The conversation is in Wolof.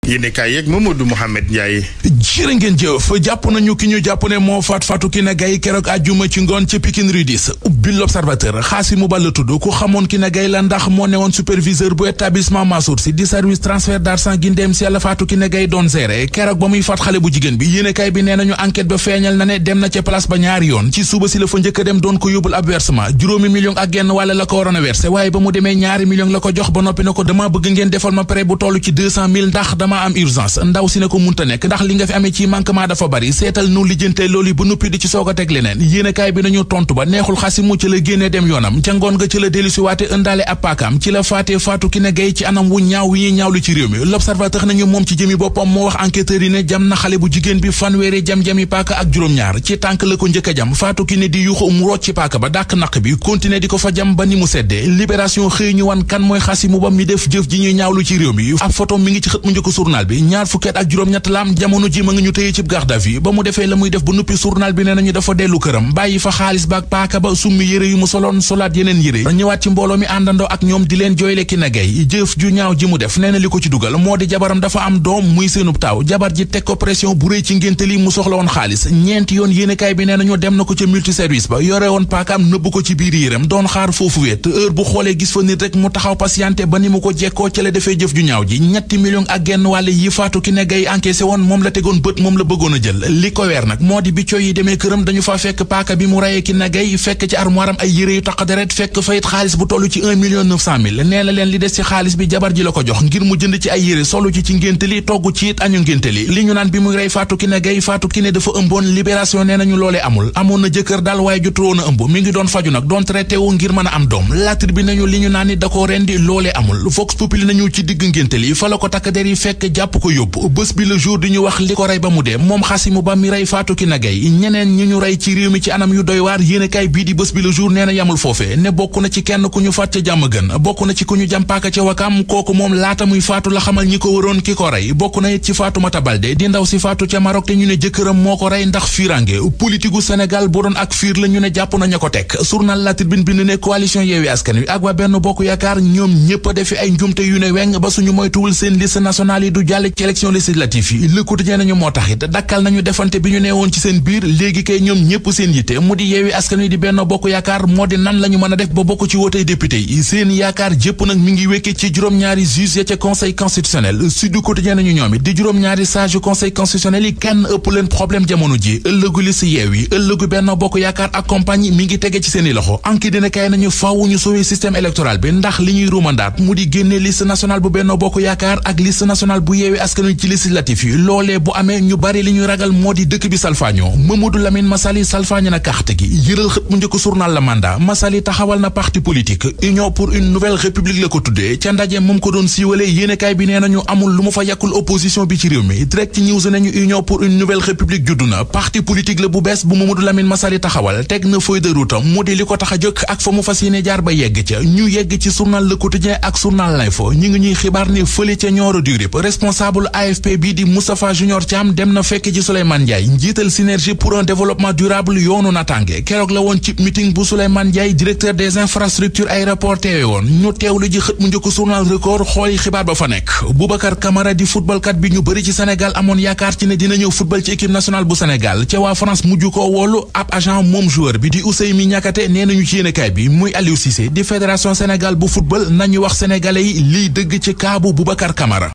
yéene kaay yeeg Mamadou Mouhamed Ndiaye. jërë ngeen jëf jàpp nañu ki ñu jàpp ne moo faatu Kiné Gaye keroog àjjuma ci ngoon ca Pikine Rue 10 ubbi l'Observateur Xaasimu Ba la tudd ku xamoon Kiné Gaye la ndax moo newoon superviseur bu établissement Mansour Sy di service transfert d'argent gi ndem si yàlla faatu Kiné Gaye doon géré keroog ba muy faat xale bu jigéen bi yéene kaay bi nee nañu enquête ba feeñal na ne dem na ca place ba ñaari yoon ci suba si la fa njëkk a dem doon ko yóbbul ab versement $0,5 million ak genn wàlla la ko waroon a versé waaye ba mu demee $2 millions la ko jox ba noppi na ko dama bëgg ngeen defal ma prêt bu toll ci $200,000 ndax dama am urgence ndaw si ne ko munta nekk ndax li nga fi amee ci manquement dafa bari seetal nu lijjante loolu ba noppi di ci soog a teg leneen yéenekaay bi nañu tontu ba neexul Xaasimu ci la génnee dem yoonam ca ngoon nga ci la dellusi waate ëndaale ab paakaam ci la faatee faatu Kiné Gaye ci anam wu ñaaw wi ñuy ñaawlu ci réew mi L'Observateur nañu moom ci jëmi boppam moo wax enquêteurs yi ne jam na xale bu jigéen bi fanweeri jam-jami paaka ak juróom-ñaar ci tànk la ko njëkk a jam faatu Kiné di yuuxu mu rocc ci paaka ba dàq naq bi continuer di ko fa jam ba ni mu seddee Libération xëy ñu wan kan mooy Xaasimu Ba mi def jëf ji ñuy ñaawlu ci réew mi ab photo mi ngi ci xët mu njëkk journal bi ñaar fukki at ak juróom-ñett la am jamono ji ma ngi ñu tëye ci garde à vue ba mu defee la muy def bu nuppi journal bi nee nañu dafa dellu këram bàyyi fa xaalis ba ak paaka ba summi yére yu mu soloon solaat yeneen yére ñëwaat ci mbooloo mi àndandoo ak ñoom di leen jooyle Kiné Gaye jëf ju ñaaw ji mu def nee na li ko ci dugal moo di jabaram dafa am doom muy seenub taaw jabar ji teg ko pression bu rëy ci ngénte li mu soxla woon xaalis ñeenti yoon yéenekaay bi nee nañu dem na ko ca multiservice ba yore woon paakaam nëbb ko ci biir yéram doon xaar foofu wéet heure bu xoolee gis fa nit rek mu taxaw patienté ba ni mu ko jekkoo ca la defee jëf ju ñaaw ji $2 millions ak genn wàll yi faatu Kiné Gaye encaissé woon moom la tegoon bët moom la bëggoon a jël li ko weer nag moo di bi coy yi demee këram dañu fa fekk paaka bi mu rayee Kiné Gaye fekk ci armoire am ay yére yu taq deret fekk fayit xaalis bu toll ci $1,900,000 nee na leen li des ci xaalis bi jabar ji la ko jox ngir mu jënd ci ay yére solu ci ngénte li togg ci it añu ngénte li ñu naan bi muy rey faatu Kiné Gaye faatu Kiné dafa ëmboon Libération nee nañu loolee amul amoon na jëkkër daal waaye jotu woon a ëmb mi ngi doon faju nag doon traité wu ngir mën a am doom La Tribune nañu li ñu naan ni da ko rendi loolee amul Vox Populi nañu ci digg ngénte li fa la ko takk der yi fekk jàpp ko yóbbu bés bi le jour di ñu wax li ko rey ba mu dee moom Xaasimu Ba mi rey faatu Kiné Gaye ñeneen ñi ñu rey ci réew mi ci anam yu doy waar yéenekaay bii di bés bi le jour nee na yamul foofee ne bokk na ci kenn ku ñu faat ca jàmm gën bokk na ci ku ñu jàmpaaka ca Wakam kooku moom laata muy faatu la xamal ñi ko waroon ki ko rey bokk na it ci Fatoumata Baldé di ndaw si faatu ca Maroc te ñu ne jëkkëram moo ko rey ndax fiirange politique gu Sénégal bu doon ak fiir la ñu ne jàpp nañu ko teg journal La Tribune bi ne coalition Yewwi Askan Wi ak waa Benno Bokk Yaakaar ñoom ñépp a defi ay njumte yu ne weng ba suñu moytuwul seen liste nationale yi du jàll ci élection législative yi Le Quotidien nañu moo taxit dakkal nañu defante bi ñu neewoon ci seen biir léegi kay ñoom ñépp seen yitte mu di Yewwi Askan Wi di Benno Bokk Yaakaar moo di nan lañu mën a def ba bokk ci wootey député yi seen yaakaar jépp nag mi ngi wékke ci juróom-ñaari juge ya ca conseil constitutionnel Sud Quotidien nañu ñoom it di juróom-ñaari sage yu conseil constitutionnel yi kenn ëpp leen problème jamono ji ëllëgu liste Yewwi ëllëgu Benno Bokk Yaakaar ak compagnie mi ngi tege ci seeni loxo anki dina kay nañu faaw ñu sauver système électoral bi ndax li ñuy ruumandaat mu di génne liste nationale bu Benno Bokk Yaakaar ak liste nationale bu Yewwi Askan Wi ci législatif yi loolee bu amee ñu bari li ñuy ragal moo di dëkk bi salfaañoo Mamadou Lamine Massaly salfaañe na carte gi yëral xët mu njëkk journal La Mandat Massaly taxawal na parti politique Union pour une nouvelle république la ko tuddee ca ndaje moom ko doon siiwale yéenekaay bi nee nañu amul lu mu fa yàkkul opposition bi ci réew mi Direct News nañu Union pour une nouvelle république juddu na parti politique la bu bees bu Mamadou Lamine Massaly taxawal teg na feuille de route mu di li ko tax a jëkk ak fa mu fas yéene jaar ba yegg ca ñu yegg ci journal Le Quotidien ak journal L'Info ñi ngi ñuy xibaar ne fële ca Nioro du Rip responsable AFP bi di Moustapha Junior Thiam dem na fekk ci Souleymane Ndiaye njiital synergie pour un développement durable yoonu natange keroog la woon ci meeting bu Souleymane Ndiaye directeur des infrastructures aéroport teewe woon ñu teewlu ji xët mu njëkk journal Record xooli xibaar ba fa nekk Boubacar Camara di footballkat bi ñu bëri ci Sénégal amoon yaakaar ci ne dina ñëw football ci équipe nationale bu Sénégal ca waa France mujj ko woolu ab agent moom joueur bi di Ousseymi Niakate nee nañu ci yéenekaay bi muy Aliou Cissé di fédération Sénégal bu football nañu wax sénégalais yi liy dëgg ci kaabu Boubacar Camara